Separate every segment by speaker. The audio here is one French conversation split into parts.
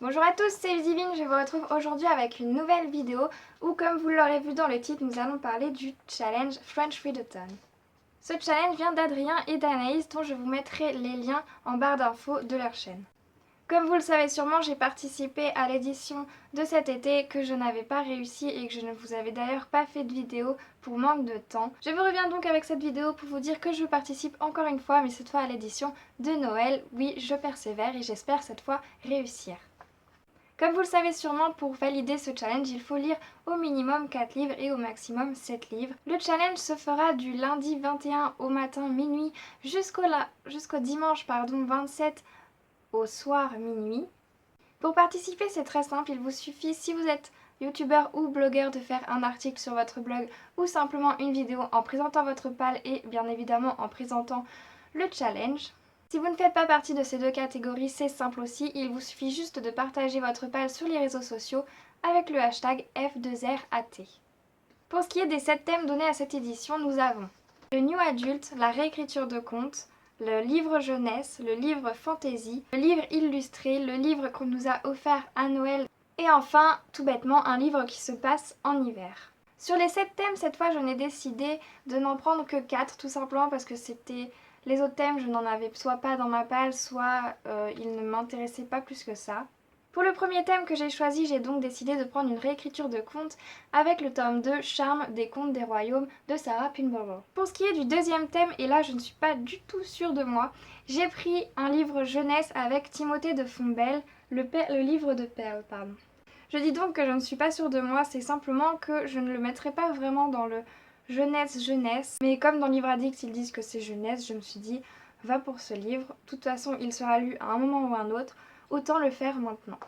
Speaker 1: Bonjour à tous, c'est Ludivine, je vous retrouve aujourd'hui avec une nouvelle vidéo où, comme vous l'aurez vu dans le titre, nous allons parler du challenge French Readathon. Ce challenge vient d'Adrien et d'Anaïs dont je vous mettrai les liens en barre d'infos de leur chaîne. Comme vous le savez sûrement, j'ai participé à l'édition de cet été que je n'avais pas réussi et que je ne vous avais d'ailleurs pas fait de vidéo pour manque de temps. Je vous reviens donc avec cette vidéo pour vous dire que je participe encore une fois, mais cette fois à l'édition de Noël. Oui, je persévère et j'espère cette fois réussir. Comme vous le savez sûrement, pour valider ce challenge, il faut lire au minimum 4 livres et au maximum 7 livres. Le challenge se fera du lundi 21 au matin minuit jusqu'au dimanche 27 au soir minuit. Pour participer, c'est très simple, il vous suffit, si vous êtes youtubeur ou blogueur, de faire un article sur votre blog ou simplement une vidéo en présentant votre PAL et bien évidemment en présentant le challenge. Si vous ne faites pas partie de ces deux catégories, c'est simple aussi, il vous suffit juste de partager votre PAL sur les réseaux sociaux avec le hashtag F2RAT. Pour ce qui est des 7 thèmes donnés à cette édition, nous avons le New Adult, la réécriture de contes, le livre jeunesse, le livre fantasy, le livre illustré, le livre qu'on nous a offert à Noël et enfin, tout bêtement, un livre qui se passe en hiver. Sur les 7 thèmes, cette fois, je n'ai décidé de n'en prendre que 4, tout simplement parce que c'était les autres thèmes, je n'en avais soit pas dans ma palle, soit ils ne m'intéressaient pas plus que ça. Pour le premier thème que j'ai choisi, j'ai donc décidé de prendre une réécriture de contes avec le tome 2 Charme des contes des royaumes de Sarah Pinborough. Pour ce qui est du deuxième thème, et là je ne suis pas du tout sûre de moi, j'ai pris un livre jeunesse avec Timothée de Fontbelle, le livre de perles, pardon. Je dis donc que je ne suis pas sûre de moi, c'est simplement que je ne le mettrai pas vraiment dans le jeunesse. Mais comme dans Livre Addict ils disent que c'est jeunesse, je me suis dit va pour ce livre. De toute façon il sera lu à un moment ou un autre, autant le faire maintenant.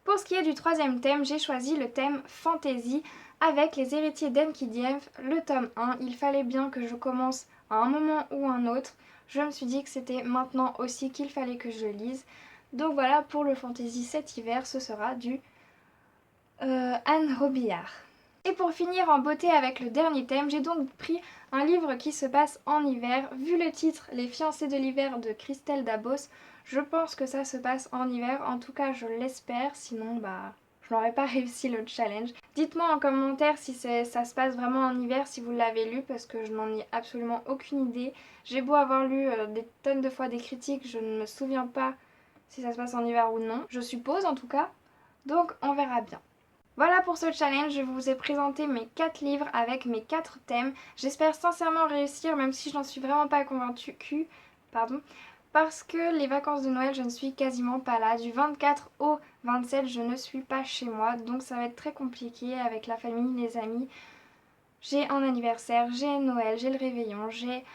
Speaker 1: Pour ce qui est du troisième thème, j'ai choisi le thème fantasy avec Les héritiers d'Enkidief, le tome 1. Il fallait bien que je commence à un moment ou un autre. Je me suis dit que c'était maintenant aussi qu'il fallait que je lise. Donc voilà, pour le fantasy cet hiver, ce sera du Anne Robillard. Et pour finir en beauté avec le dernier thème, j'ai donc pris un livre qui se passe en hiver. Vu le titre Les fiancés de l'hiver de Christelle Dabos, je pense que ça se passe en hiver, en tout cas je l'espère, sinon je n'aurais pas réussi le challenge. Dites-moi en commentaire si ça se passe vraiment en hiver, si vous l'avez lu, parce que je n'en ai absolument aucune idée. J'ai beau avoir lu des tonnes de fois des critiques, je ne me souviens pas si ça se passe en hiver ou non. Je suppose en tout cas, donc on verra bien. Voilà pour ce challenge, je vous ai présenté mes 4 livres avec mes 4 thèmes. J'espère sincèrement réussir, même si je n'en suis vraiment pas convaincue, parce que les vacances de Noël, je ne suis quasiment pas là. Du 24 au 27, je ne suis pas chez moi, donc ça va être très compliqué avec la famille, les amis. J'ai un anniversaire, j'ai Noël, j'ai le réveillon, j'ai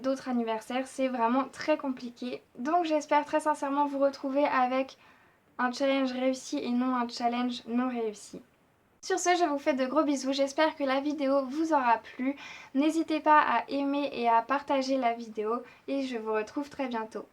Speaker 1: d'autres anniversaires, c'est vraiment très compliqué. Donc j'espère très sincèrement vous retrouver avec un challenge réussi et non un challenge non réussi. Sur ce, je vous fais de gros bisous, j'espère que la vidéo vous aura plu. N'hésitez pas à aimer et à partager la vidéo et je vous retrouve très bientôt.